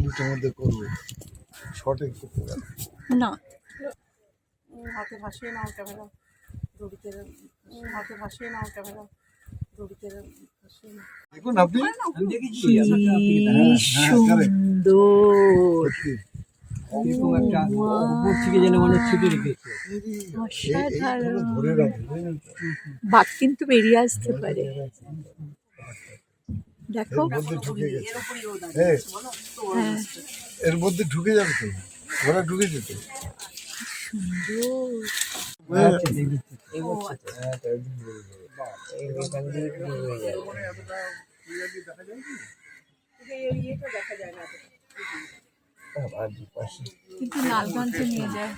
মিনিটের মধ্যে করবো, শর্টে করতে পারবো না। হাতে ভাসিয়ে নাও ক্যামেরা, দড়িতে হাতে ভাসিয়ে নাও ক্যামেরা, দড়িতে ভাসিয়ে নাও। দেখুন আপনি সুন্দর, বাঘ কিন্তু বেরিয়ে আসতে পারে। দেখো ঢুকে গেছে, হ্যাঁ এর মধ্যে ঢুকে যাবে তো, ঘোড়া ঢুকে যেত। কিন্তু লালগঞ্জে নিয়ে যায়,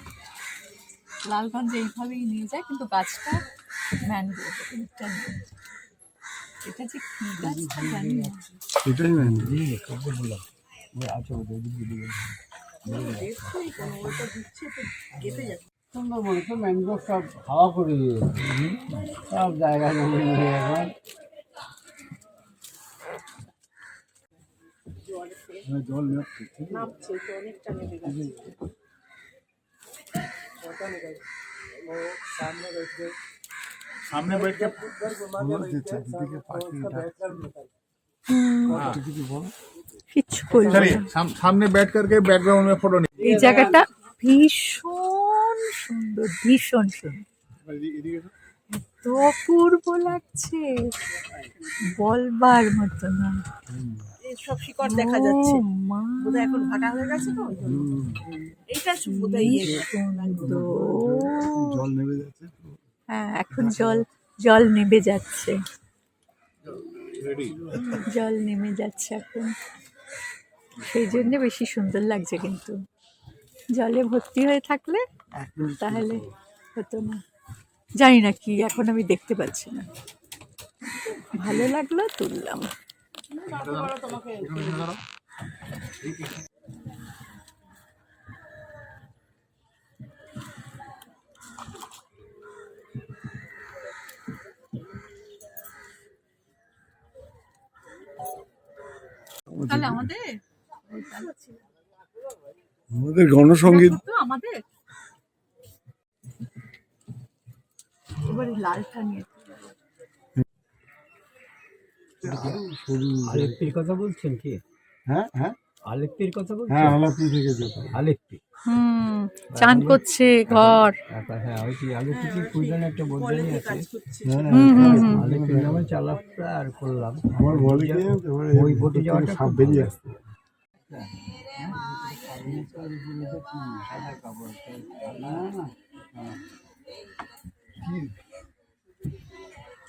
লালগঞ্জে এইভাবেই নিয়ে যায়, কিন্তু গাছটা ম্যানগ্রোভ, এটা যে কি গাছ জানি না। এটাই সুন্দরবনে তো ম্যানগ্রোভ সব হাওয়া করে দিয়েছে, সব জায়গায় জমি হয়ে এখন জল নামছে তো, অনেকটা নেমে গেছে। सामने बैठ के কিচ্ছু বলবো चलिए না। सामने बैठ करके बैकग्राउंड में फोटो এই জায়গাটা ভীষণ সুন্দর, ভীষণ সুন্দর, এত অপূর্ব লাগছে বলবার মতো না। সব শিকড় দেখা যাচ্ছে, ও মা, বোধহয় এখন ভাটা হয়ে গেছে তো, এইটা বোধহয় কি সুন্দর। জল নেমে যাচ্ছে। হ্যাঁ, এখন জল নেমে যাচ্ছে, জল নেমে যাচ্ছে এখন, সেই জন্য বেশি সুন্দর লাগছে। কিন্তু জলে ভর্তি হয়ে থাকলে তাহলে হতো না, জানি না কি, এখন আমি দেখতে পাচ্ছি না। ভালো লাগলো, তুললাম। তাহলে আমাদের গণসঙ্গীত আমাদের এবারে লালটা নিয়ে আলেপ্পির কথা বলছেন কি? হ্যাঁ হ্যাঁ আলেপ্পির কথা বলছেন? হ্যাঁ আলাপি থেকে যেত। আলেপ্পি, চান করছে ঘর। হ্যাঁ ওই কি আলেপ্পি কি কুইলেন একটা বদলি আছে, আলেপ্পি নামে চালাপটা আর করলাম। আমার বলে কি ওই বোটে যাওয়াটা সাপ বেরিয়ে আসছে।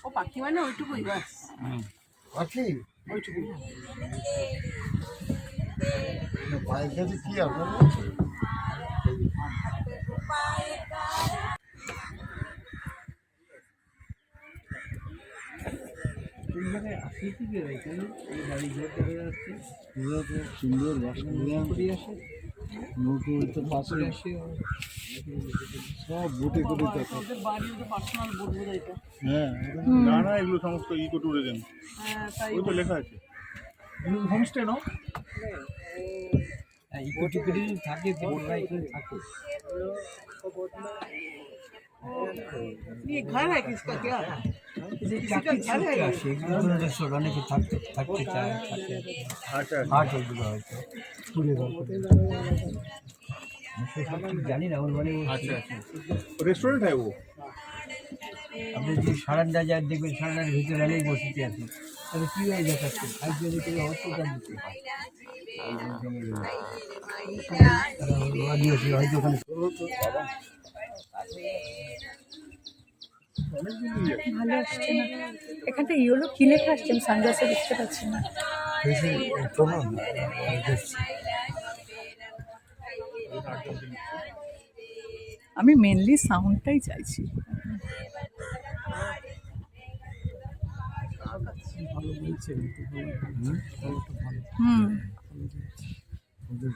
ও পাখি মানে ওইটুকুই বাস, পাখি ওইটুকু, পায়ের কাছে কি আপনার সুন্দর নৌকো তো পাশে সব বোটে করে দেখা। পার্সোনাল বোট বোধ এটা। হ্যাঁ না না এগুলো সমস্ত ইকো ট্যুরিজম, হ্যাঁ তাই ওই তো লেখা আছে হোমস্টে নো ইকো টিকিট থাকে, বোটরা এখানে থাকে। ये घर है किसका क्या? চাকরি সূত্রে আসে, এগুলো রেস্টুরেন্ট অনেকে থাকতে চায়, থাকে হাট এগুলো হয়তো ঘুরে সেসব ঠিক জানি না। ওর মানে अच्छा रेस्टोरेंट है वो। আপনি যদি সারান্ডা যায় দেখবেন, সারান্ডার ভিতরে অনেক বসিতে আছে, তাহলে কী হয়ে দেখাচ্ছে খাদ্য দিতে হসপিটাল দিতে আদিবাসী হয়তো ওখানে ভালো আসছে না, এখানটা ইয়েলো কি লেখা আসছে আমি সানগ্লাসে দেখতে পাচ্ছি না। আমি মেনলি সাউন্ডটাই চাইছি। ওদের